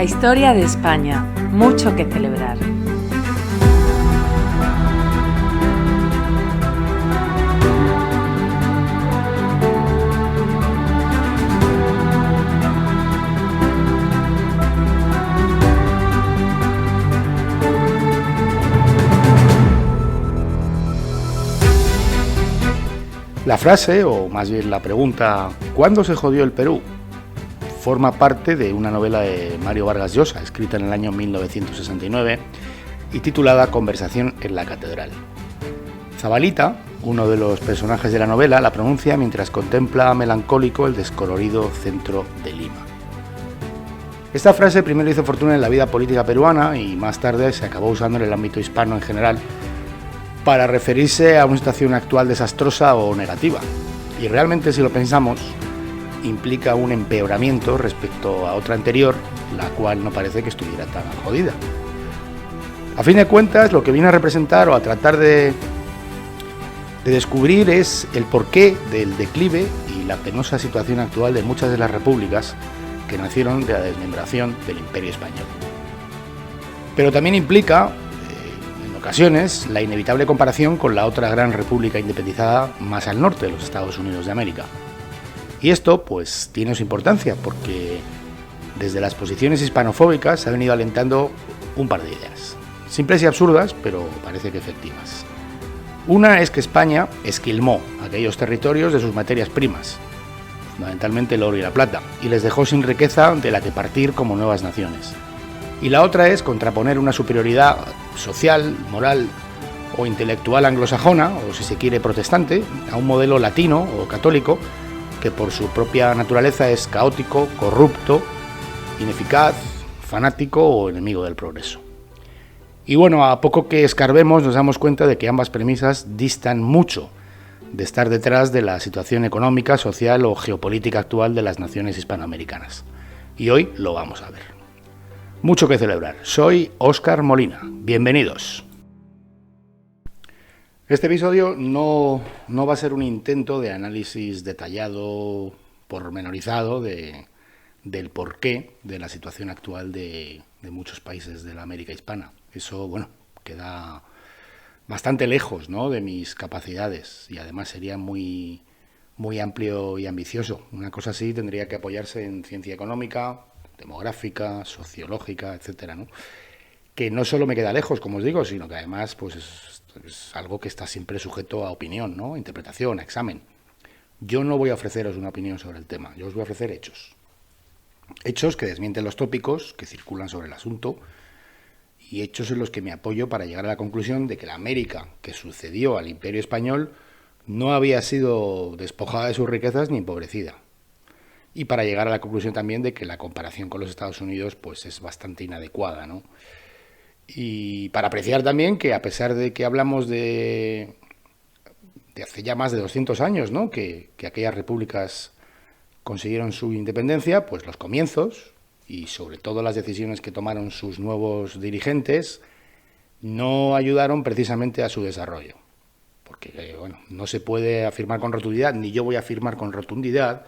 La historia de España, mucho que celebrar. La frase, o más bien la pregunta, ¿cuándo se jodió el Perú?, forma parte de una novela de Mario Vargas Llosa, escrita en el año 1969 y titulada Conversación en la Catedral. Zabalita, uno de los personajes de la novela, la pronuncia mientras contempla melancólico el descolorido centro de Lima. Esta frase primero hizo fortuna en la vida política peruana y más tarde se acabó usando en el ámbito hispano en general para referirse a una situación actual desastrosa o negativa. Y realmente, si lo pensamos, implica un empeoramiento respecto a otra anterior, la cual no parece que estuviera tan jodida. A fin de cuentas, lo que viene a representar o a tratar de descubrir es el porqué del declive y la penosa situación actual de muchas de las repúblicas que nacieron de la desmembración del Imperio Español. Pero también implica, en ocasiones, la inevitable comparación con la otra gran república independizada más al norte de los Estados Unidos de América. Y esto, pues, tiene su importancia, porque desde las posiciones hispanofóbicas se ha venido alentando un par de ideas. Simples y absurdas, pero parece que efectivas. Una es que España esquilmó aquellos territorios de sus materias primas, fundamentalmente el oro y la plata, y les dejó sin riqueza de la que partir como nuevas naciones. Y la otra es contraponer una superioridad social, moral o intelectual anglosajona, o si se quiere protestante, a un modelo latino o católico, que por su propia naturaleza es caótico, corrupto, ineficaz, fanático o enemigo del progreso. Y bueno, a poco que escarbemos nos damos cuenta de que ambas premisas distan mucho de estar detrás de la situación económica, social o geopolítica actual de las naciones hispanoamericanas. Y hoy lo vamos a ver. Mucho que celebrar. Soy Óscar Molina. Bienvenidos. Este episodio no va a ser un intento de análisis detallado, pormenorizado del porqué de la situación actual de muchos países de la América hispana. Eso, bueno, queda bastante lejos, ¿no?, de mis capacidades y además sería muy, muy amplio y ambicioso. Una cosa así tendría que apoyarse en ciencia económica, demográfica, sociológica, etcétera, ¿no? Que no solo me queda lejos, como os digo, sino que además pues es algo que está siempre sujeto a opinión, ¿no?, interpretación, a examen. Yo no voy a ofreceros una opinión sobre el tema, yo os voy a ofrecer hechos. Hechos que desmienten los tópicos que circulan sobre el asunto y hechos en los que me apoyo para llegar a la conclusión de que la América que sucedió al Imperio Español no había sido despojada de sus riquezas ni empobrecida. Y para llegar a la conclusión también de que la comparación con los Estados Unidos pues es bastante inadecuada, ¿no? Y para apreciar también que a pesar de que hablamos de hace ya más de 200 años, ¿no?, que aquellas repúblicas consiguieron su independencia, pues los comienzos y sobre todo las decisiones que tomaron sus nuevos dirigentes no ayudaron precisamente a su desarrollo. Porque, bueno, no se puede afirmar con rotundidad, ni yo voy a afirmar con rotundidad,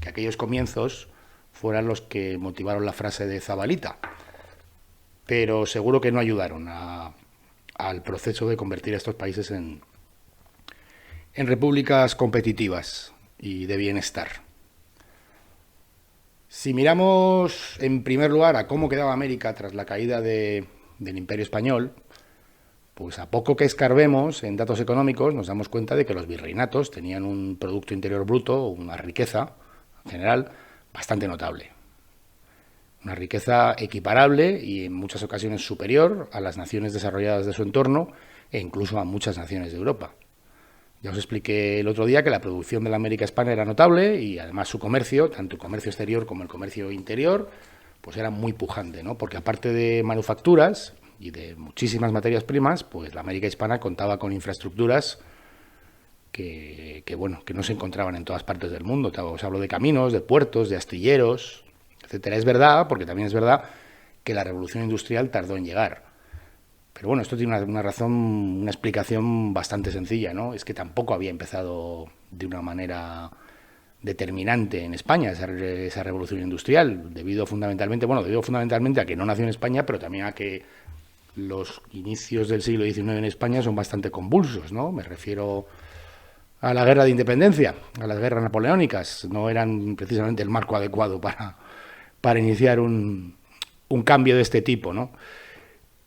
que aquellos comienzos fueran los que motivaron la frase de Zabalita. Pero seguro que no ayudaron al proceso de convertir a estos países en repúblicas competitivas y de bienestar. Si miramos en primer lugar a cómo quedaba América tras la caída del Imperio Español, pues a poco que escarbemos en datos económicos nos damos cuenta de que los virreinatos tenían un Producto Interior Bruto, una riqueza en general bastante notable. Una riqueza equiparable y en muchas ocasiones superior a las naciones desarrolladas de su entorno e incluso a muchas naciones de Europa. Ya os expliqué el otro día que la producción de la América hispana era notable y además su comercio, tanto el comercio exterior como el comercio interior, pues era muy pujante, ¿no? Porque aparte de manufacturas y de muchísimas materias primas, pues la América hispana contaba con infraestructuras que no se encontraban en todas partes del mundo. Os hablo de caminos, de puertos, de astilleros, etcétera. Es verdad, porque también es verdad que la revolución industrial tardó en llegar. Pero bueno, esto tiene una razón, una explicación bastante sencilla, ¿no? Es que tampoco había empezado de una manera determinante en España, esa revolución industrial, debido fundamentalmente a que no nació en España, pero también a que los inicios del siglo XIX en España son bastante convulsos, ¿no? Me refiero a la guerra de independencia, a las guerras napoleónicas, no eran precisamente el marco adecuado para iniciar un cambio de este tipo, ¿no?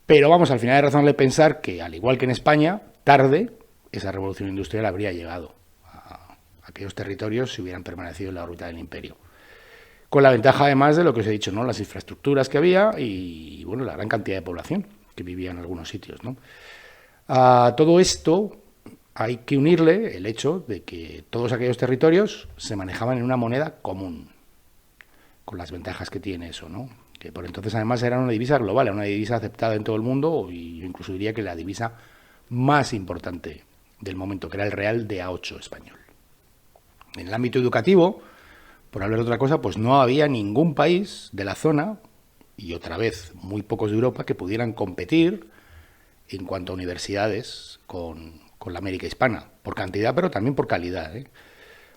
Pero vamos, al final es razonable pensar que, al igual que en España, tarde esa revolución industrial habría llegado a aquellos territorios si hubieran permanecido en la órbita del imperio. Con la ventaja, además, de lo que os he dicho, ¿no? Las infraestructuras que había y bueno, la gran cantidad de población que vivía en algunos sitios, ¿no? A todo esto hay que unirle el hecho de que todos aquellos territorios se manejaban en una moneda común, con las ventajas que tiene eso, ¿no? Que por entonces además era una divisa global, era una divisa aceptada en todo el mundo, y yo incluso diría que la divisa más importante del momento, que era el real de A8 español. En el ámbito educativo, por hablar de otra cosa, pues no había ningún país de la zona, y otra vez muy pocos de Europa, que pudieran competir en cuanto a universidades con la América hispana, por cantidad pero también por calidad, ¿eh?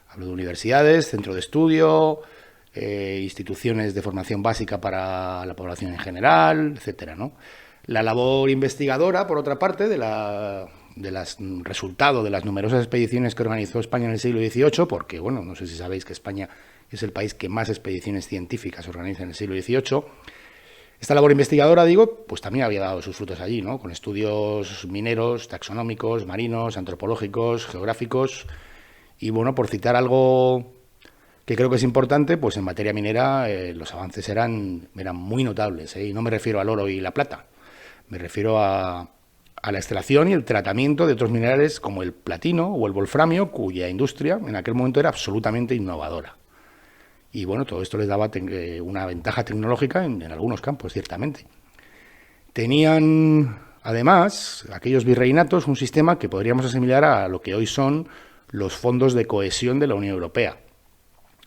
Hablo de universidades, centro de estudio, instituciones de formación básica para la población en general, etcétera, ¿no? La labor investigadora, por otra parte, resultado de las numerosas expediciones que organizó España en el siglo XVIII, porque, bueno, no sé si sabéis que España es el país que más expediciones científicas organiza en el siglo XVIII. Esta labor investigadora, digo, pues también había dado sus frutos allí, ¿no? Con estudios mineros, taxonómicos, marinos, antropológicos, geográficos. Y bueno, por citar algo que creo que es importante, pues en materia minera los avances eran muy notables, ¿eh? Y no me refiero al oro y la plata, me refiero a la extracción y el tratamiento de otros minerales como el platino o el wolframio, cuya industria en aquel momento era absolutamente innovadora. Y bueno, todo esto les daba una ventaja tecnológica en algunos campos, ciertamente. Tenían, además, aquellos virreinatos, un sistema que podríamos asimilar a lo que hoy son los fondos de cohesión de la Unión Europea.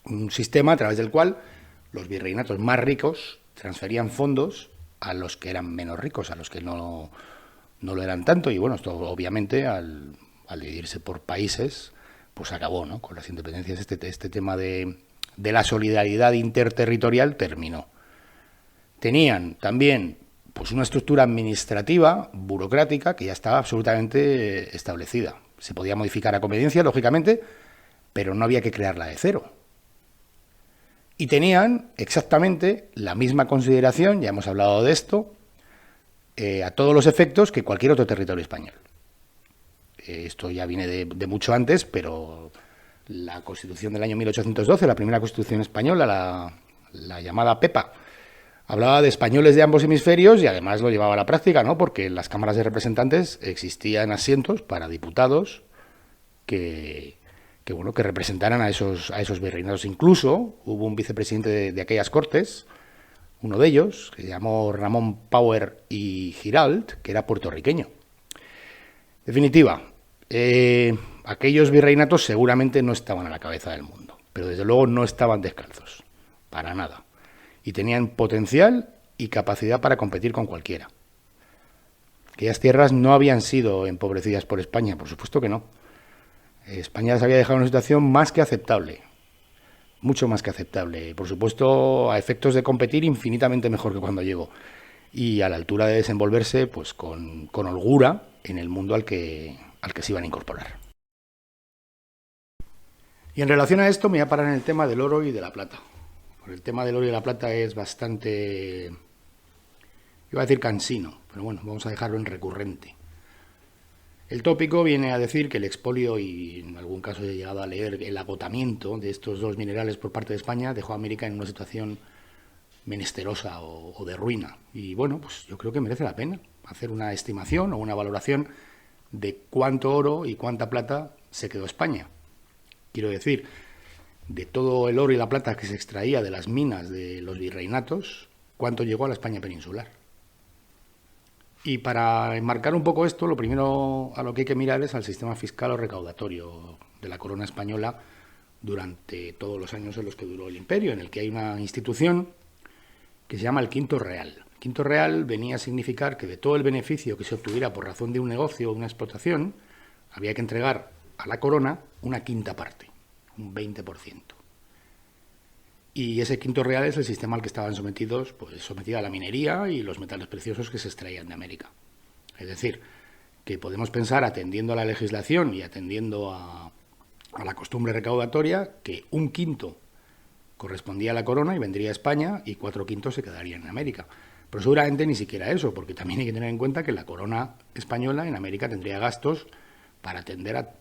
Un sistema a través del cual los virreinatos más ricos transferían fondos a los que eran menos ricos, a los que no lo eran tanto. Y bueno, esto obviamente al dividirse por países, pues acabó, ¿no? Con las independencias este tema de la solidaridad interterritorial terminó. Tenían también pues una estructura administrativa, burocrática, que ya estaba absolutamente establecida. Se podía modificar a conveniencia, lógicamente, pero no había que crearla de cero. Y tenían exactamente la misma consideración, ya hemos hablado de esto, a todos los efectos que cualquier otro territorio español. Esto ya viene de mucho antes, pero la Constitución del año 1812, la primera Constitución española, la llamada PEPA, hablaba de españoles de ambos hemisferios y además lo llevaba a la práctica, ¿no? Porque en las cámaras de representantes existían asientos para diputados que representaran a esos virreinatos. Incluso hubo un vicepresidente de aquellas Cortes, uno de ellos, que se llamó Ramón Power y Giralt, que era puertorriqueño. Definitiva, aquellos virreinatos seguramente no estaban a la cabeza del mundo, pero desde luego no estaban descalzos, para nada. Y tenían potencial y capacidad para competir con cualquiera. Aquellas tierras no habían sido empobrecidas por España, por supuesto que no. España se había dejado en una situación más que aceptable, mucho más que aceptable. Por supuesto, a efectos de competir infinitamente mejor que cuando llegó. Y a la altura de desenvolverse pues con holgura en el mundo al que se iban a incorporar. Y en relación a esto me voy a parar en el tema del oro y de la plata. El tema del oro y de la plata es bastante, iba a decir cansino, pero bueno, vamos a dejarlo en recurrente. El tópico viene a decir que el expolio, y en algún caso he llegado a leer el agotamiento de estos dos minerales por parte de España, dejó a América en una situación menesterosa o de ruina. Y bueno, pues yo creo que merece la pena hacer una estimación o una valoración de cuánto oro y cuánta plata se quedó España. Quiero decir, de todo el oro y la plata que se extraía de las minas de los virreinatos, ¿cuánto llegó a la España peninsular? Y para enmarcar un poco esto, lo primero a lo que hay que mirar es al sistema fiscal o recaudatorio de la corona española durante todos los años en los que duró el imperio, en el que hay una institución que se llama el Quinto Real. El Quinto Real venía a significar que de todo el beneficio que se obtuviera por razón de un negocio o una explotación, había que entregar a la corona una quinta parte, un 20%. Y ese quinto real es el sistema al que estaban sometidos, pues sometida a la minería y los metales preciosos que se extraían de América. Es decir, que podemos pensar, atendiendo a la legislación y atendiendo a la costumbre recaudatoria, que un quinto correspondía a la corona y vendría a España y 4/5 se quedarían en América. Pero seguramente ni siquiera eso, porque también hay que tener en cuenta que la corona española en América tendría gastos para atender a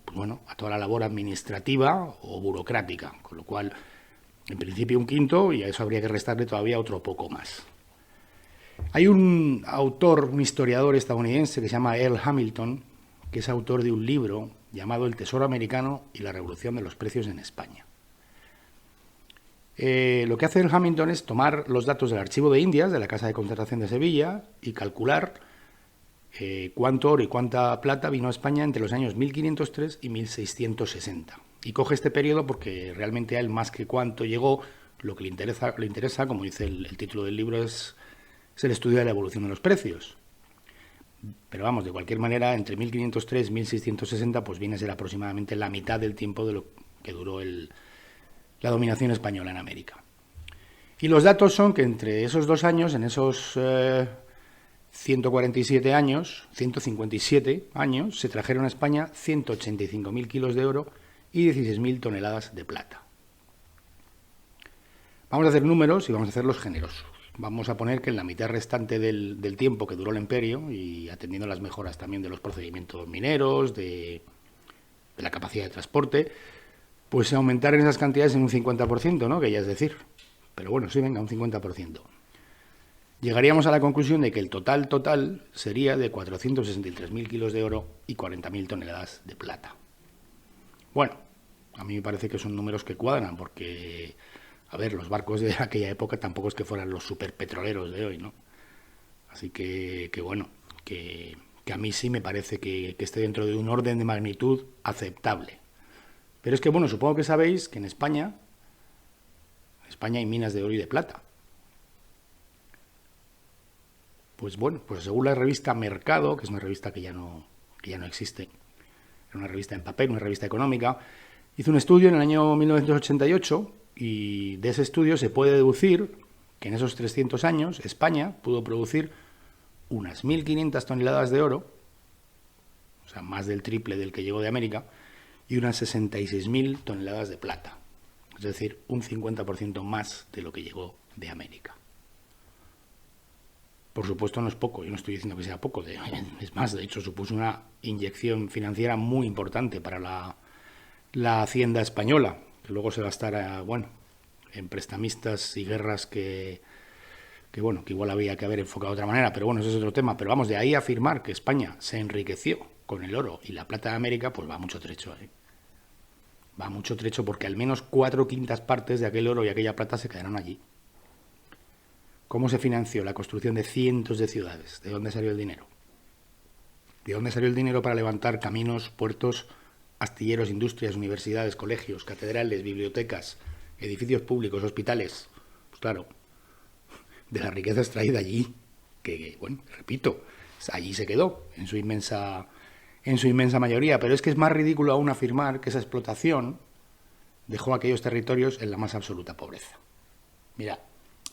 toda la labor administrativa o burocrática, con lo cual, en principio un quinto, y a eso habría que restarle todavía otro poco más. Hay un autor, un historiador estadounidense que se llama Earl Hamilton, que es autor de un libro llamado El Tesoro Americano y la Revolución de los Precios en España. Lo que hace Earl Hamilton es tomar los datos del Archivo de Indias, de la Casa de Concertación de Sevilla, y calcular cuánto oro y cuánta plata vino a España entre los años 1503 y 1660. Y coge este periodo porque realmente a él, más que cuánto llegó, lo que le interesa, como dice el título del libro, es el estudio de la evolución de los precios. Pero vamos, de cualquier manera, entre 1503 y 1660, pues viene a ser aproximadamente la mitad del tiempo de lo que duró la dominación española en América. Y los datos son que entre esos 2 años, en esos 157 años, se trajeron a España 185.000 kilos de oro y 16.000 toneladas de plata. Vamos a hacer números y vamos a hacerlos generosos. Vamos a poner que en la mitad restante del tiempo que duró el imperio, y atendiendo a las mejoras también de los procedimientos mineros, de la capacidad de transporte, pues se aumentaron esas cantidades en un 50%, ¿no? Que ya es decir. Pero bueno, sí, venga, un 50%. Llegaríamos a la conclusión de que el total sería de 463.000 kilos de oro y 40.000 toneladas de plata. Bueno, a mí me parece que son números que cuadran, porque, a ver, los barcos de aquella época tampoco es que fueran los superpetroleros de hoy, ¿no? Así que bueno, que a mí sí me parece que esté dentro de un orden de magnitud aceptable. Pero es que, bueno, supongo que sabéis que en España hay minas de oro y de plata. Pues bueno, pues según la revista Mercado, que es una revista que ya no existe, era una revista en papel, una revista económica, hizo un estudio en el año 1988 y de ese estudio se puede deducir que en esos 300 años España pudo producir unas 1.500 toneladas de oro, o sea, más del triple del que llegó de América, y unas 66.000 toneladas de plata, es decir, un 50% más de lo que llegó de América. Por supuesto no es poco, yo no estoy diciendo que sea poco, es más, de hecho supuso una inyección financiera muy importante para la hacienda española, que luego se gastara, en prestamistas y guerras que igual había que haber enfocado de otra manera, pero bueno, ese es otro tema. Pero vamos, de ahí a afirmar que España se enriqueció con el oro y la plata de América, pues va mucho trecho, Va mucho trecho, porque al menos 4/5 partes de aquel oro y aquella plata se quedaron allí. ¿Cómo se financió la construcción de cientos de ciudades? ¿De dónde salió el dinero? ¿De dónde salió el dinero para levantar caminos, puertos, astilleros, industrias, universidades, colegios, catedrales, bibliotecas, edificios públicos, hospitales? Pues claro, de la riqueza extraída allí, que repito, allí se quedó en su inmensa mayoría. Pero es que es más ridículo aún afirmar que esa explotación dejó a aquellos territorios en la más absoluta pobreza. Mira,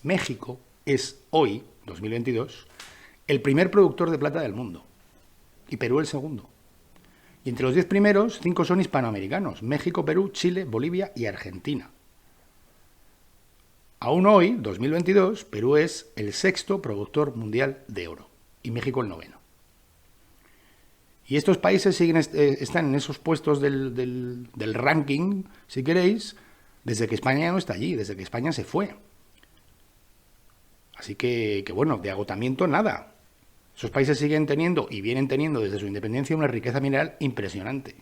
México es hoy, 2022, el primer productor de plata del mundo y Perú el segundo. Y entre los 10 primeros, 5 son hispanoamericanos: México, Perú, Chile, Bolivia y Argentina. Aún hoy, 2022, Perú es el 6º productor mundial de oro y México el 9º. Y estos países están en esos puestos del ranking, si queréis, desde que España ya no está allí, desde que España se fue. Así que de agotamiento nada. Esos países siguen teniendo y vienen teniendo desde su independencia una riqueza mineral impresionante.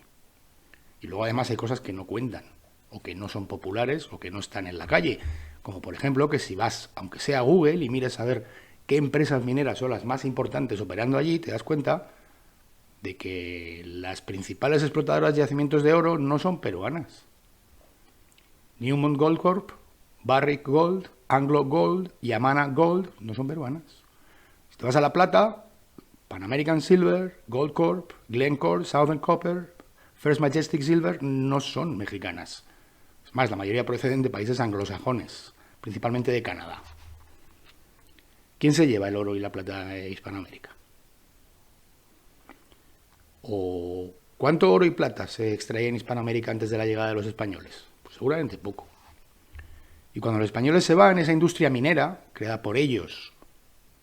Y luego además hay cosas que no cuentan, o que no son populares, o que no están en la calle. Como por ejemplo que si vas, aunque sea a Google, y miras a ver qué empresas mineras son las más importantes operando allí, te das cuenta de que las principales explotadoras de yacimientos de oro no son peruanas. Newmont Gold Corp, Barrick Gold, Anglo Gold, Yamana Gold no son peruanas. Si te vas a la plata, Pan American Silver, Gold Corp, Glencore, Southern Copper, First Majestic Silver no son mexicanas. Es más, la mayoría proceden de países anglosajones, principalmente de Canadá. ¿Quién se lleva el oro y la plata de Hispanoamérica? ¿O cuánto oro y plata se extraía en Hispanoamérica antes de la llegada de los españoles? Pues seguramente poco. Y cuando los españoles se van, esa industria minera, creada por ellos,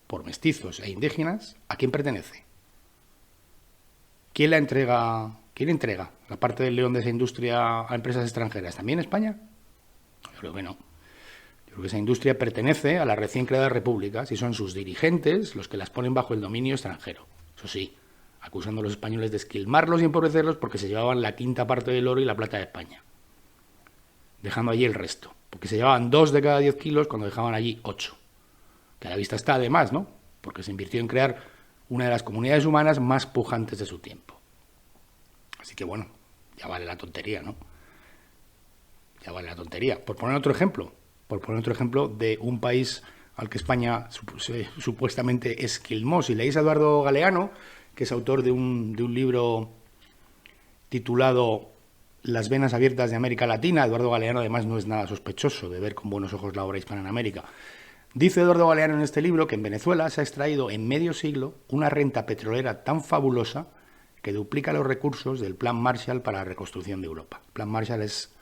por mestizos e indígenas, ¿a quién pertenece? ¿Quién entrega la parte del león de esa industria a empresas extranjeras? ¿También España? Yo creo que no. Yo creo que esa industria pertenece a las recién creadas repúblicas y son sus dirigentes los que las ponen bajo el dominio extranjero. Eso sí, acusando a los españoles de esquilmarlos y empobrecerlos porque se llevaban la quinta parte del oro y la plata de España, dejando allí el resto. Porque se llevaban 2 de cada 10 kilos cuando dejaban allí 8. Que a la vista está además, ¿no? Porque se invirtió en crear una de las comunidades humanas más pujantes de su tiempo. Así que bueno, ya vale la tontería, ¿no? Ya vale la tontería. Por poner otro ejemplo de un país al que España supuestamente esquilmó. Si leéis a Eduardo Galeano, que es autor de un libro titulado Las venas abiertas de América Latina, Eduardo Galeano además no es nada sospechoso de ver con buenos ojos la obra hispana en América. Dice Eduardo Galeano en este libro que en Venezuela se ha extraído en medio siglo una renta petrolera tan fabulosa que duplica los recursos del Plan Marshall para la reconstrucción de Europa. El Plan Marshall es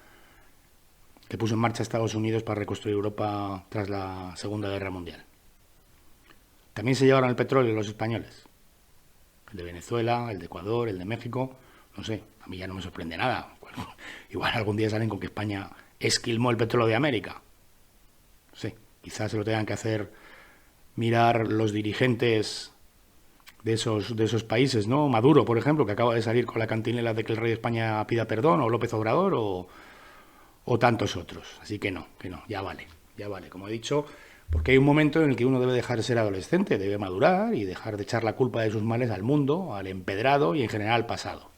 que puso en marcha Estados Unidos para reconstruir Europa tras la Segunda Guerra Mundial. También se llevaron el petróleo los españoles. El de Venezuela, el de Ecuador, el de México. No sé, a mí ya no me sorprende nada. Igual algún día salen con que España esquilmó el petróleo de América. Sí, quizás se lo tengan que hacer mirar los dirigentes de esos países, ¿no? Maduro, por ejemplo, que acaba de salir con la cantinela de que el rey de España pida perdón, o López Obrador, o tantos otros. Así que no, ya vale, como he dicho, porque hay un momento en el que uno debe dejar de ser adolescente, debe madurar y dejar de echar la culpa de sus males al mundo, al empedrado y en general al pasado.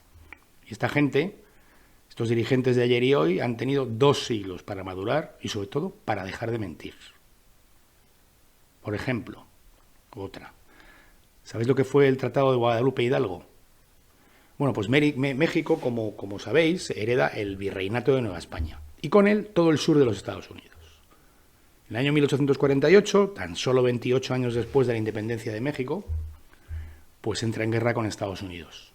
Y esta gente, estos dirigentes de ayer y hoy, han tenido 2 siglos para madurar y sobre todo para dejar de mentir. Por ejemplo, otra. ¿Sabéis lo que fue el Tratado de Guadalupe Hidalgo? Bueno, pues México, como sabéis, hereda el virreinato de Nueva España y con él todo el sur de los Estados Unidos. En el año 1848, tan solo 28 años después de la independencia de México, pues entra en guerra con Estados Unidos.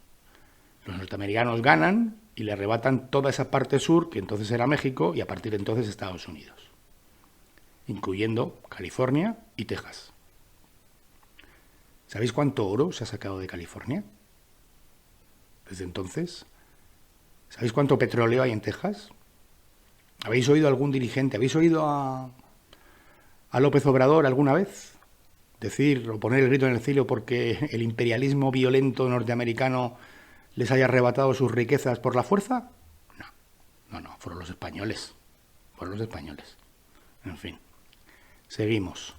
Los norteamericanos ganan y le arrebatan toda esa parte sur, que entonces era México, y a partir de entonces Estados Unidos, incluyendo California y Texas. ¿Sabéis cuánto oro se ha sacado de California desde entonces? ¿Sabéis cuánto petróleo hay en Texas? ¿Habéis oído a algún dirigente, habéis oído a López Obrador alguna vez decir o poner el grito en el cielo porque el imperialismo violento norteamericano les haya arrebatado sus riquezas por la fuerza? No, fueron los españoles. En fin, seguimos.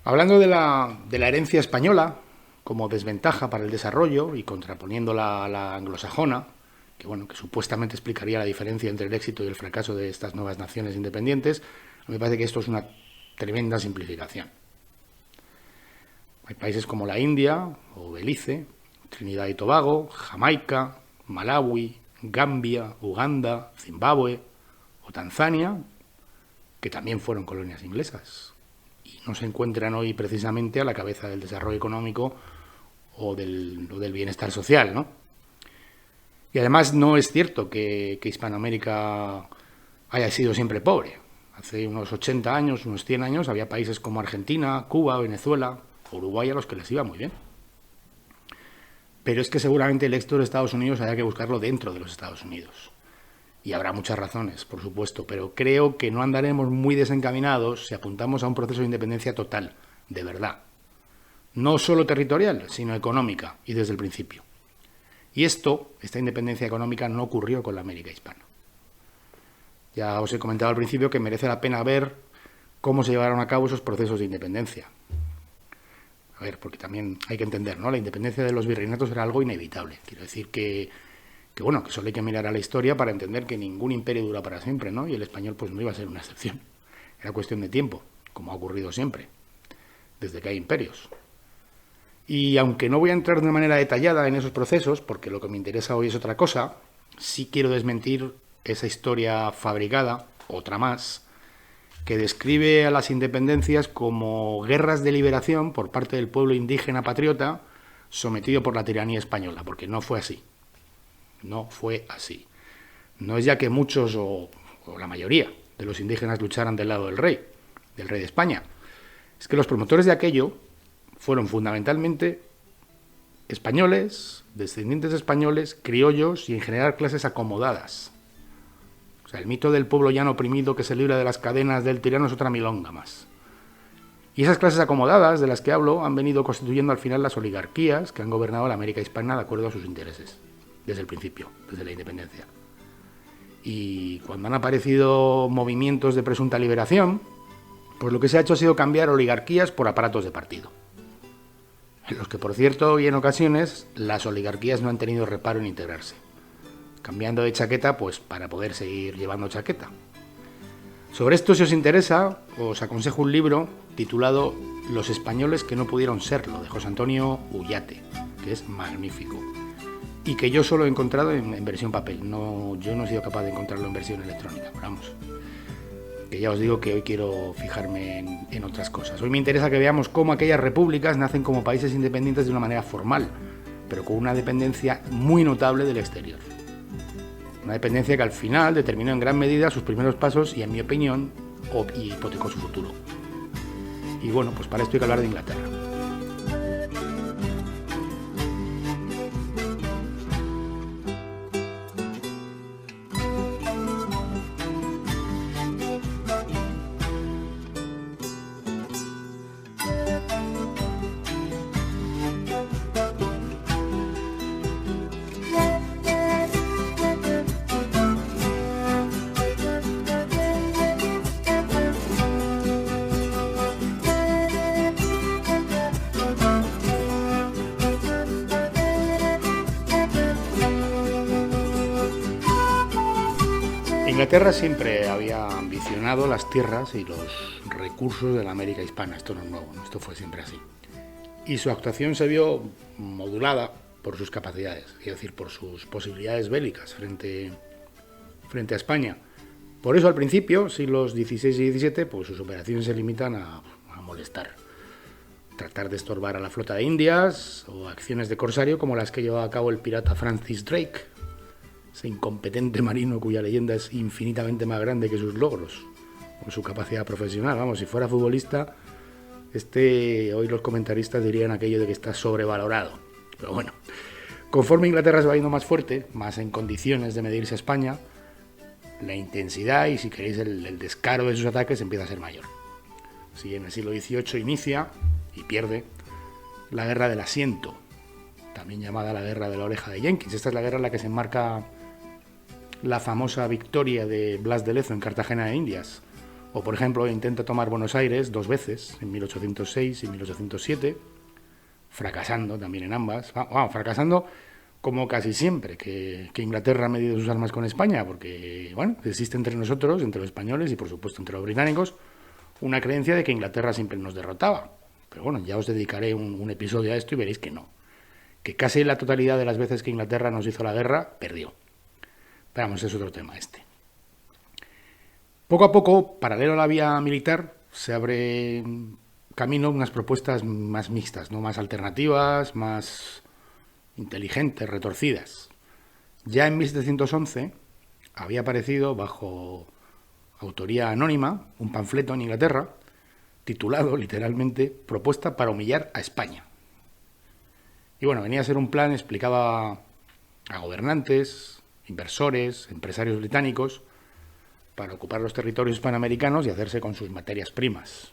Hablando de la herencia española como desventaja para el desarrollo y contraponiéndola a la anglosajona, que supuestamente explicaría la diferencia entre el éxito y el fracaso de estas nuevas naciones independientes, a mí me parece que esto es una tremenda simplificación. Hay países como la India o Belice, Trinidad y Tobago, Jamaica, Malawi, Gambia, Uganda, Zimbabue o Tanzania, que también fueron colonias inglesas y no se encuentran hoy precisamente a la cabeza del desarrollo económico o del bienestar social, ¿no? Y además no es cierto que Hispanoamérica haya sido siempre pobre. Hace unos 80 años, unos 100 años, había países como Argentina, Cuba, Venezuela, Uruguay a los que les iba muy bien. Pero es que seguramente el éxito de Estados Unidos haya que buscarlo dentro de los Estados Unidos. Y habrá muchas razones, por supuesto, pero creo que no andaremos muy desencaminados si apuntamos a un proceso de independencia total, de verdad. No solo territorial, sino económica, y desde el principio. Y esta independencia económica no ocurrió con la América hispana. Ya os he comentado al principio que merece la pena ver cómo se llevaron a cabo esos procesos de independencia. A ver, porque también hay que entender, ¿no? La independencia de los virreinatos era algo inevitable. Quiero decir que solo hay que mirar a la historia para entender que ningún imperio dura para siempre, ¿no? Y el español pues no iba a ser una excepción. Era cuestión de tiempo, como ha ocurrido siempre, desde que hay imperios. Y aunque no voy a entrar de manera detallada en esos procesos, porque lo que me interesa hoy es otra cosa, sí quiero desmentir esa historia fabricada otra más, que describe a las independencias como guerras de liberación por parte del pueblo indígena patriota sometido por la tiranía española, porque no fue así. No fue así. No es ya que muchos o la mayoría de los indígenas lucharan del lado del rey de España. Es que los promotores de aquello fueron fundamentalmente españoles, descendientes de españoles, criollos y en general clases acomodadas. O sea, el mito del pueblo llano oprimido que se libra de las cadenas del tirano es otra milonga más. Y esas clases acomodadas de las que hablo han venido constituyendo al final las oligarquías que han gobernado la América hispana de acuerdo a sus intereses, desde el principio, desde la independencia. Y cuando han aparecido movimientos de presunta liberación, pues lo que se ha hecho ha sido cambiar oligarquías por aparatos de partido. En los que, por cierto, y en ocasiones, las oligarquías no han tenido reparo en integrarse. Cambiando de chaqueta, pues para poder seguir llevando chaqueta. Sobre esto, si os interesa, os aconsejo un libro titulado Los españoles que no pudieron serlo, de José Antonio Ullate, que es magnífico. Y que yo solo he encontrado en versión papel. Yo no he sido capaz de encontrarlo en versión electrónica, pero vamos. Que ya os digo que hoy quiero fijarme en otras cosas. Hoy me interesa que veamos cómo aquellas repúblicas nacen como países independientes de una manera formal, pero con una dependencia muy notable del exterior. Una dependencia que al final determinó en gran medida sus primeros pasos y, en mi opinión, hipotecó su futuro. Y bueno, pues para esto hay que hablar de Inglaterra. Inglaterra siempre había ambicionado las tierras y los recursos de la América hispana. Esto no es nuevo, ¿no? Esto fue siempre así. Y su actuación se vio modulada por sus capacidades, es decir, por sus posibilidades bélicas frente a España. Por eso, al principio, siglos XVI y XVII, pues sus operaciones se limitan a molestar. Tratar de estorbar a la flota de Indias o acciones de corsario como las que llevaba a cabo el pirata Francis Drake, ese incompetente marino cuya leyenda es infinitamente más grande que sus logros o su capacidad profesional. Vamos, si fuera futbolista, hoy los comentaristas dirían aquello de que está sobrevalorado. Pero bueno, conforme Inglaterra se va yendo más fuerte, más en condiciones de medirse a España, la intensidad y, si queréis, el descaro de sus ataques empieza a ser mayor. Si en el siglo XVIII inicia y pierde la Guerra del Asiento, también llamada la Guerra de la Oreja de Jenkins. Esta es la guerra en la que se enmarca la famosa victoria de Blas de Lezo en Cartagena de Indias. O, por ejemplo, intenta tomar Buenos Aires 2 veces, en 1806 y 1807, fracasando también en ambas. Fracasando como casi siempre que Inglaterra ha medido sus armas con España, porque, bueno, existe entre nosotros, entre los españoles y, por supuesto, entre los británicos, una creencia de que Inglaterra siempre nos derrotaba. Pero bueno, ya os dedicaré un episodio a esto y veréis que no. Que casi la totalidad de las veces que Inglaterra nos hizo la guerra, perdió. Pero vamos, es otro tema este. Poco a poco, paralelo a la vía militar, se abre camino unas propuestas más mixtas, ¿no? Más alternativas, más inteligentes, retorcidas. Ya en 1711 había aparecido, bajo autoría anónima, un panfleto en Inglaterra, titulado literalmente Propuesta para humillar a España. Y bueno, venía a ser un plan, explicaba a gobernantes, inversores, empresarios británicos, para ocupar los territorios hispanoamericanos y hacerse con sus materias primas,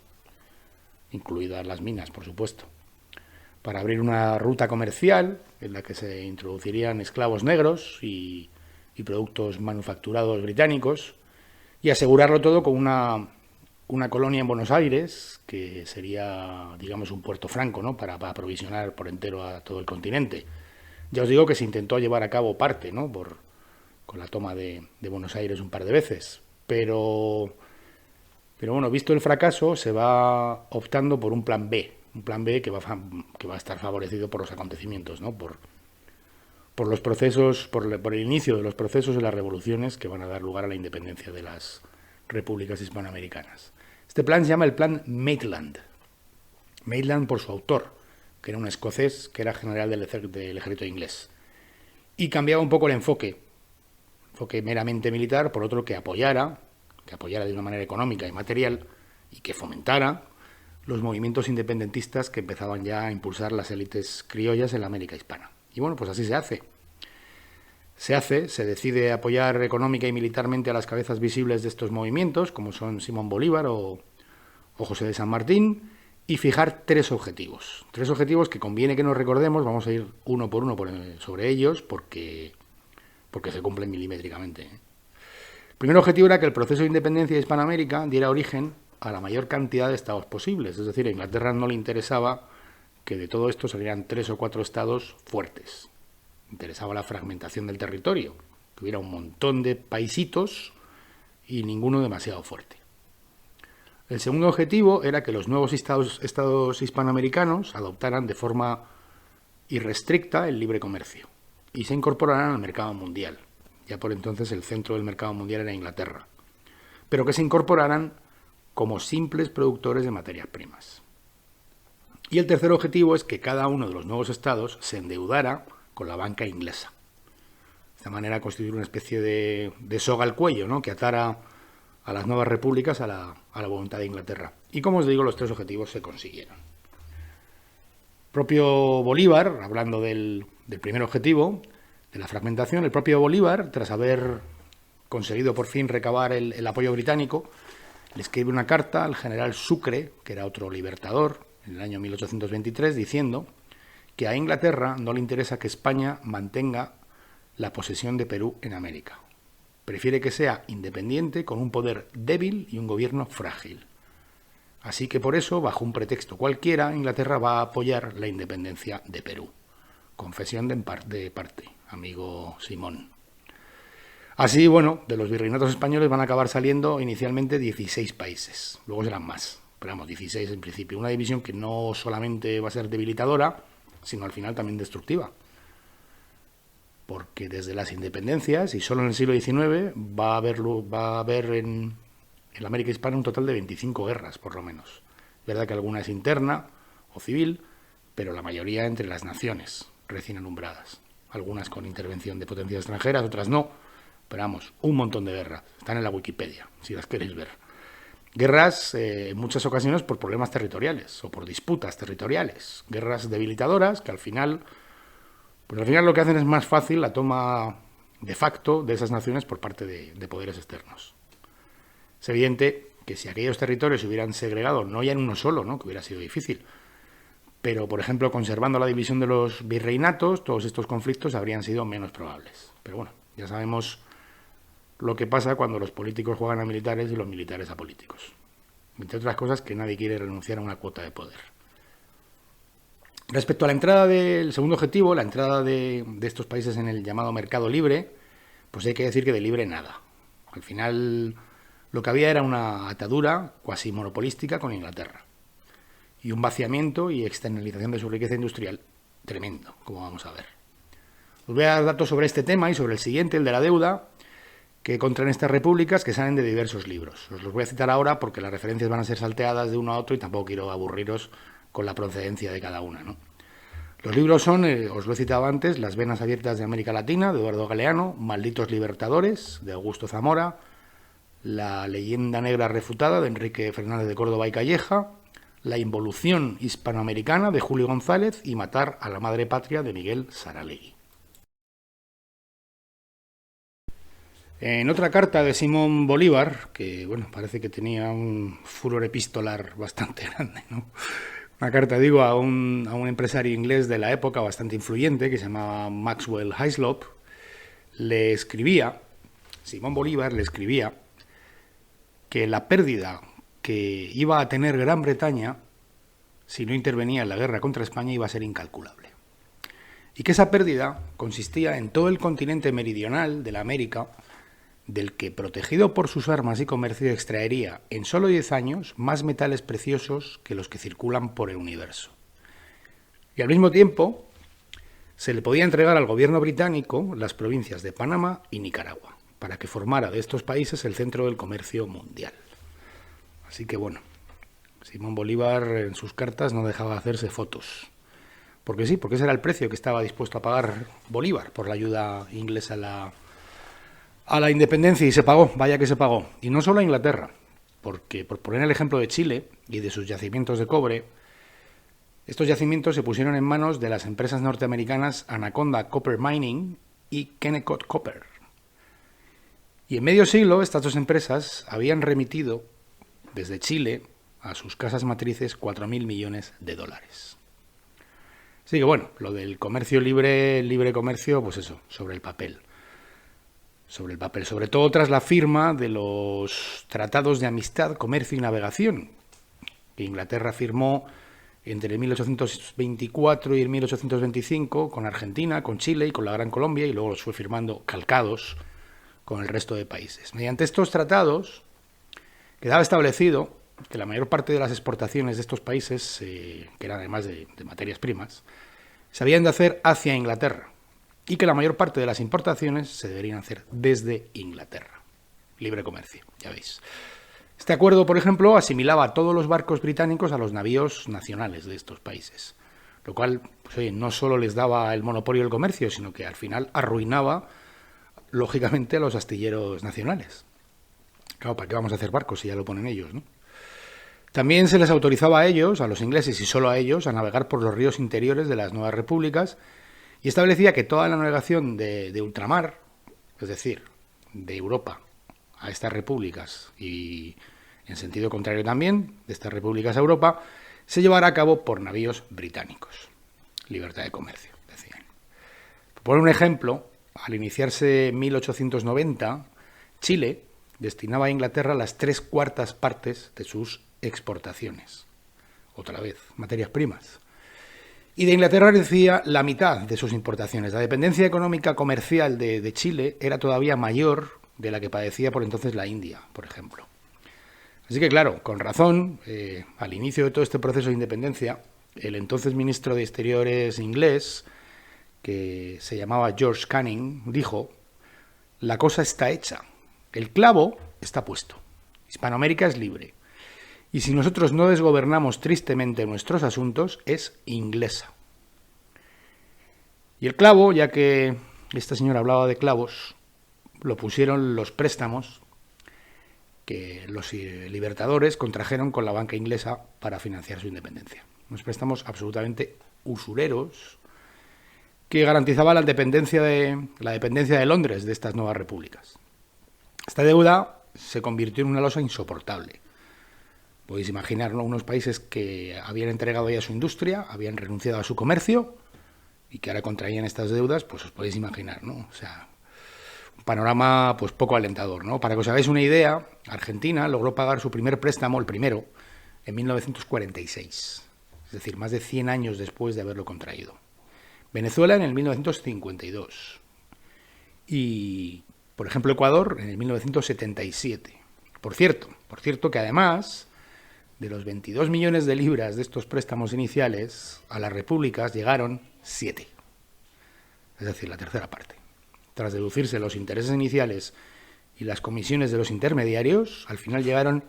incluidas las minas, por supuesto, para abrir una ruta comercial en la que se introducirían esclavos negros y productos manufacturados británicos, y asegurarlo todo con una colonia en Buenos Aires, que sería, digamos, un puerto franco, ¿no? Para aprovisionar por entero a todo el continente. Ya os digo que se intentó llevar a cabo parte, ¿no? Con la toma de Buenos Aires un par de veces. Pero bueno, visto el fracaso, se va optando por un plan B. Un plan B que va a estar favorecido por los acontecimientos, ¿no? Por los procesos, por el inicio de los procesos de las revoluciones que van a dar lugar a la independencia de repúblicas hispanoamericanas. Este plan se llama el Plan Maitland. Maitland por su autor, que era un escocés que era general del ejército inglés. Y cambiaba un poco el enfoque meramente militar, por otro que apoyara de una manera económica y material, y que fomentara los movimientos independentistas que empezaban ya a impulsar las élites criollas en la América hispana. Y bueno, pues así se hace. Se decide apoyar económica y militarmente a las cabezas visibles de estos movimientos, como son Simón Bolívar o José de San Martín, y fijar tres objetivos. Tres objetivos que conviene que nos recordemos, vamos a ir uno por uno sobre ellos, porque se cumplen milimétricamente. El primer objetivo era que el proceso de independencia de Hispanoamérica diera origen a la mayor cantidad de estados posibles. Es decir, a Inglaterra no le interesaba que de todo esto salieran 3 o 4 estados fuertes. Interesaba la fragmentación del territorio, que hubiera un montón de paisitos y ninguno demasiado fuerte. El segundo objetivo era que los nuevos estados hispanoamericanos adoptaran de forma irrestricta el libre comercio y se incorporaran al mercado mundial. Ya por entonces el centro del mercado mundial era Inglaterra, pero que se incorporaran como simples productores de materias primas. Y el tercer objetivo es que cada uno de los nuevos estados se endeudara con la banca inglesa. De esta manera constituir una especie de soga al cuello, ¿no?, que atara a las nuevas repúblicas a la voluntad de Inglaterra. Y como os digo, los tres objetivos se consiguieron. El propio Bolívar, hablando del primer objetivo, de la fragmentación, el propio Bolívar, tras haber conseguido por fin recabar el apoyo británico, le escribe una carta al general Sucre, que era otro libertador, en el año 1823, diciendo que a Inglaterra no le interesa que España mantenga la posesión de Perú en América. Prefiere que sea independiente, con un poder débil y un gobierno frágil. Así que por eso, bajo un pretexto cualquiera, Inglaterra va a apoyar la independencia de Perú. Confesión de parte, amigo Simón. Así, bueno, de los virreinatos españoles van a acabar saliendo inicialmente 16 países. Luego serán más, pero vamos, 16 en principio. Una división que no solamente va a ser debilitadora, sino al final también destructiva. Porque desde las independencias, y solo en el siglo XIX, va a haber en la América hispana un total de 25 guerras, por lo menos. Es verdad que alguna es interna o civil, pero la mayoría entre las naciones recién alumbradas. Algunas con intervención de potencias extranjeras, otras no. Pero vamos, un montón de guerras. Están en la Wikipedia, si las queréis ver. Guerras, en muchas ocasiones, por problemas territoriales o por disputas territoriales. Guerras debilitadoras que al final lo que hacen es más fácil la toma de facto de esas naciones por parte de poderes externos. Es evidente que si aquellos territorios se hubieran segregado, no ya en uno solo, ¿no?, que hubiera sido difícil, pero, por ejemplo, conservando la división de los virreinatos, todos estos conflictos habrían sido menos probables. Pero bueno, ya sabemos lo que pasa cuando los políticos juegan a militares y los militares a políticos. Entre otras cosas, que nadie quiere renunciar a una cuota de poder. Respecto a la entrada del segundo objetivo, la entrada de estos países en el llamado mercado libre, pues hay que decir que de libre nada. Al final lo que había era una atadura cuasi monopolística con Inglaterra y un vaciamiento y externalización de su riqueza industrial tremendo, como vamos a ver. Os voy a dar datos sobre este tema y sobre el siguiente, el de la deuda, que contraen estas repúblicas, que salen de diversos libros. Os los voy a citar ahora porque las referencias van a ser salteadas de uno a otro y tampoco quiero aburriros con la procedencia de cada una, ¿no? Los libros son, os lo he citado antes, Las venas abiertas de América Latina, de Eduardo Galeano, Malditos libertadores, de Augusto Zamora, La leyenda negra refutada, de Enrique Fernández de Córdoba y Calleja, La involución hispanoamericana, de Julio González, y Matar a la madre patria, de Miguel Saralegui. En otra carta de Simón Bolívar, que bueno, parece que tenía un furor epistolar bastante grande, ¿no? Una carta, digo, a un empresario inglés de la época bastante influyente, que se llamaba Maxwell Hislop, Simón Bolívar le escribía que la pérdida que iba a tener Gran Bretaña si no intervenía en la guerra contra España iba a ser incalculable. Y que esa pérdida consistía en todo el continente meridional de la América, del que, protegido por sus armas y comercio, extraería en solo 10 años más metales preciosos que los que circulan por el universo. Y al mismo tiempo se le podía entregar al gobierno británico las provincias de Panamá y Nicaragua, para que formara de estos países el centro del comercio mundial. Así que bueno, Simón Bolívar en sus cartas no dejaba de hacerse fotos. Porque sí, porque ese era el precio que estaba dispuesto a pagar Bolívar por la ayuda inglesa a la independencia, y se pagó, vaya que se pagó. Y no solo a Inglaterra, porque por poner el ejemplo de Chile y de sus yacimientos de cobre, estos yacimientos se pusieron en manos de las empresas norteamericanas Anaconda Copper Mining y Kennecott Copper. Y en medio siglo estas dos empresas habían remitido desde Chile a sus casas matrices 4.000 millones de dólares. Así que bueno, lo del comercio libre, el libre comercio, pues eso, sobre el papel, sobre todo tras la firma de los tratados de amistad, comercio y navegación que Inglaterra firmó entre 1824 y 1825 con Argentina, con Chile y con la Gran Colombia, y luego los fue firmando calcados con el resto de países. Mediante estos tratados quedaba establecido que la mayor parte de las exportaciones de estos países, que eran además de materias primas, se habían de hacer hacia Inglaterra, y que la mayor parte de las importaciones se deberían hacer desde Inglaterra. Libre comercio, ya veis. Este acuerdo, por ejemplo, asimilaba a todos los barcos británicos a los navíos nacionales de estos países, lo cual, pues, oye, no solo les daba el monopolio del comercio, sino que al final arruinaba, lógicamente, a los astilleros nacionales. Claro, ¿para qué vamos a hacer barcos si ya lo ponen ellos, no? También se les autorizaba a ellos, a los ingleses y solo a ellos, a navegar por los ríos interiores de las nuevas repúblicas, y establecía que toda la navegación de ultramar, es decir, de Europa a estas repúblicas y en sentido contrario también, de estas repúblicas a Europa, se llevará a cabo por navíos británicos. Libertad de comercio, decían. Por un ejemplo, al iniciarse 1890, Chile destinaba a Inglaterra las 3/4 partes de sus exportaciones. Otra vez, materias primas. Y de Inglaterra recibía la mitad de sus importaciones. La dependencia económica comercial de Chile era todavía mayor de la que padecía por entonces la India, por ejemplo. Así que claro, con razón, al inicio de todo este proceso de independencia, el entonces ministro de Exteriores inglés, que se llamaba George Canning, dijo: la cosa está hecha, el clavo está puesto, Hispanoamérica es libre. Y si nosotros no desgobernamos tristemente nuestros asuntos, es inglesa. Y el clavo, ya que esta señora hablaba de clavos, lo pusieron los préstamos que los libertadores contrajeron con la banca inglesa para financiar su independencia. Unos préstamos absolutamente usureros que garantizaban la dependencia de Londres de estas nuevas repúblicas. Esta deuda se convirtió en una losa insoportable. Podéis imaginar, ¿no?, unos países que habían entregado ya su industria, habían renunciado a su comercio y que ahora contraían estas deudas, pues os podéis imaginar, ¿no? O sea, un panorama pues poco alentador, ¿no? Para que os hagáis una idea, Argentina logró pagar su primer préstamo, el primero, en 1946, es decir, más de 100 años después de haberlo contraído. Venezuela en el 1952 y, por ejemplo, Ecuador en el 1977. Por cierto que además de los 22 millones de libras de estos préstamos iniciales, a las repúblicas llegaron 7. Es decir, la tercera parte. Tras deducirse los intereses iniciales y las comisiones de los intermediarios, al final llegaron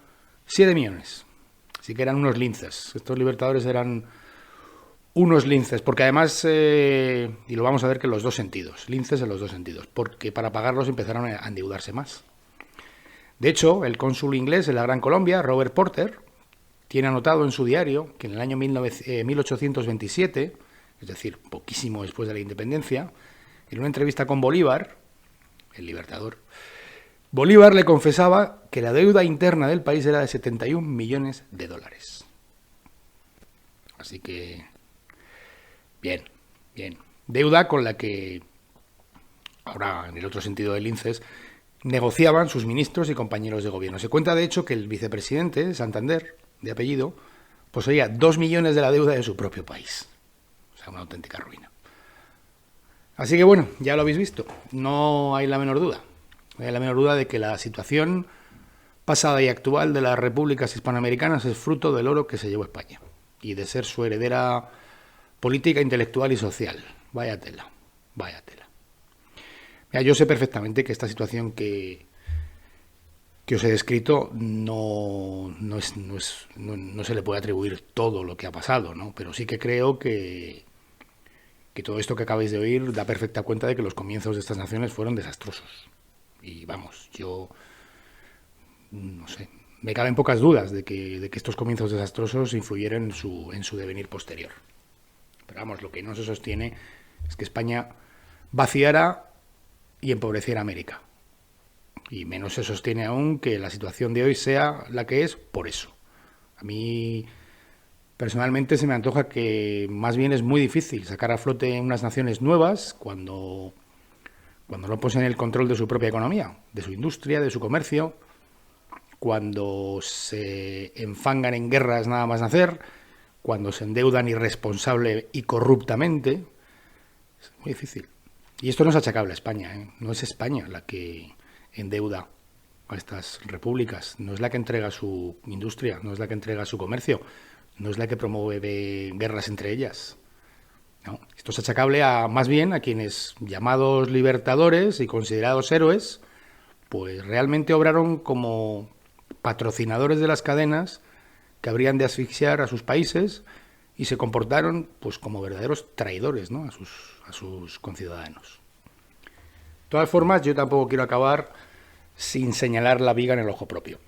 7 millones. Así que eran unos linces. Estos libertadores eran unos linces, porque además, y lo vamos a ver que en los dos sentidos, linces en los dos sentidos, porque para pagarlos empezaron a endeudarse más. De hecho, el cónsul inglés en la Gran Colombia, Robert Porter, tiene anotado en su diario que en el año 1827, es decir, poquísimo después de la independencia, en una entrevista con Bolívar, el libertador, Bolívar le confesaba que la deuda interna del país era de 71 millones de dólares. Así que, bien. Deuda con la que, ahora en el otro sentido de linces, negociaban sus ministros y compañeros de gobierno. Se cuenta, de hecho, que el vicepresidente, Santander, de apellido, poseía 2 millones de la deuda de su propio país. O sea, una auténtica ruina. Así que bueno, ya lo habéis visto. No hay la menor duda. No hay la menor duda de que la situación pasada y actual de las repúblicas hispanoamericanas es fruto del oro que se llevó España y de ser su heredera política, intelectual y social. Vaya tela. Mira, yo sé perfectamente que esta situación que os he descrito no se le puede atribuir todo lo que ha pasado, ¿no? Pero sí que creo que todo esto que acabáis de oír da perfecta cuenta de que los comienzos de estas naciones fueron desastrosos. Y vamos, yo no sé, me caben pocas dudas de que estos comienzos desastrosos influyeron en su devenir posterior. Pero vamos, lo que no se sostiene es que España vaciara y empobreciera América. Y menos se sostiene aún que la situación de hoy sea la que es por eso. A mí personalmente se me antoja que más bien es muy difícil sacar a flote unas naciones nuevas cuando no poseen el control de su propia economía, de su industria, de su comercio, cuando se enfangan en guerras nada más nacer, cuando se endeudan irresponsable y corruptamente. Es muy difícil. Y esto no es achacable a España, ¿eh? No es España la que endeuda a estas repúblicas, no es la que entrega su industria, no es la que entrega su comercio, no es la que promueve guerras entre ellas. No, esto es achacable más bien a quienes, llamados libertadores y considerados héroes, pues realmente obraron como patrocinadores de las cadenas que habrían de asfixiar a sus países y se comportaron pues como verdaderos traidores, ¿no?, a sus conciudadanos. De todas formas, yo tampoco quiero acabar sin señalar la viga en el ojo propio,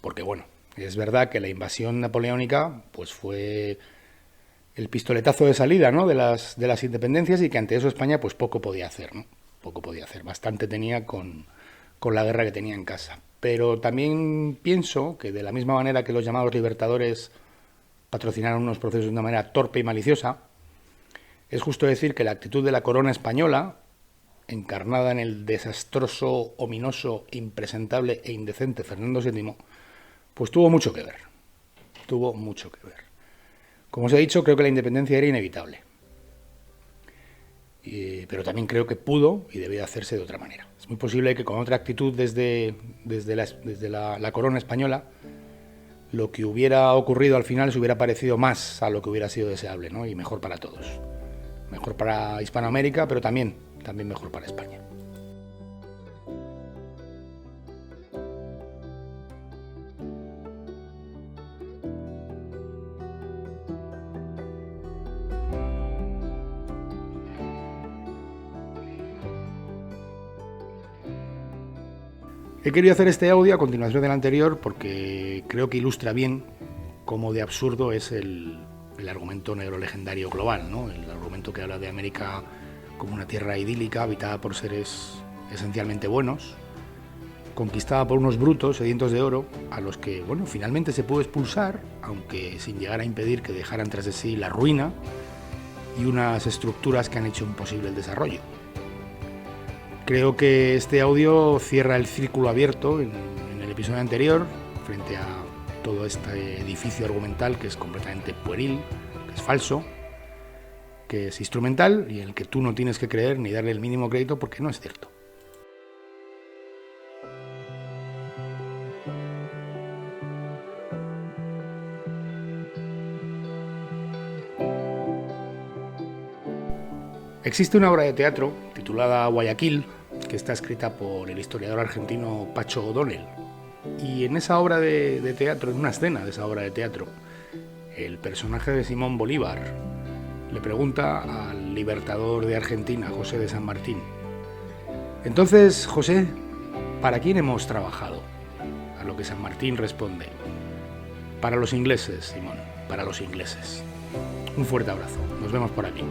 porque bueno, es verdad que la invasión napoleónica pues fue el pistoletazo de salida, ¿no?, de las independencias, y que ante eso España pues poco podía hacer, ¿no? Poco podía hacer, bastante tenía con la guerra que tenía en casa. Pero también pienso que de la misma manera que los llamados libertadores patrocinaron unos procesos de una manera torpe y maliciosa, es justo decir que la actitud de la corona española, encarnada en el desastroso, ominoso, impresentable e indecente Fernando VII, pues tuvo mucho que ver. Tuvo mucho que ver. Como os he dicho, creo que la independencia era inevitable. Pero también creo que pudo y debía hacerse de otra manera. Es muy posible que con otra actitud desde la corona española, lo que hubiera ocurrido al final se hubiera parecido más a lo que hubiera sido deseable, ¿no?, y mejor para todos. Mejor para Hispanoamérica, pero también mejor para España. He querido hacer este audio a continuación del anterior porque creo que ilustra bien cómo de absurdo es el argumento negro legendario global, ¿no? El argumento que habla de América como una tierra idílica, habitada por seres esencialmente buenos, conquistada por unos brutos sedientos de oro, a los que, bueno, finalmente se pudo expulsar, aunque sin llegar a impedir que dejaran tras de sí la ruina y unas estructuras que han hecho imposible el desarrollo. Creo que este audio cierra el círculo abierto en el episodio anterior, frente a todo este edificio argumental que es completamente pueril, que es falso, que es instrumental y en el que tú no tienes que creer ni darle el mínimo crédito porque no es cierto. Existe una obra de teatro titulada Guayaquil, que está escrita por el historiador argentino Pacho O'Donnell. Y en esa obra de teatro, en una escena de esa obra de teatro, el personaje de Simón Bolívar le pregunta al libertador de Argentina, José de San Martín: entonces, José, ¿para quién hemos trabajado? A lo que San Martín responde: para los ingleses, Simón, para los ingleses. Un fuerte abrazo, nos vemos por aquí.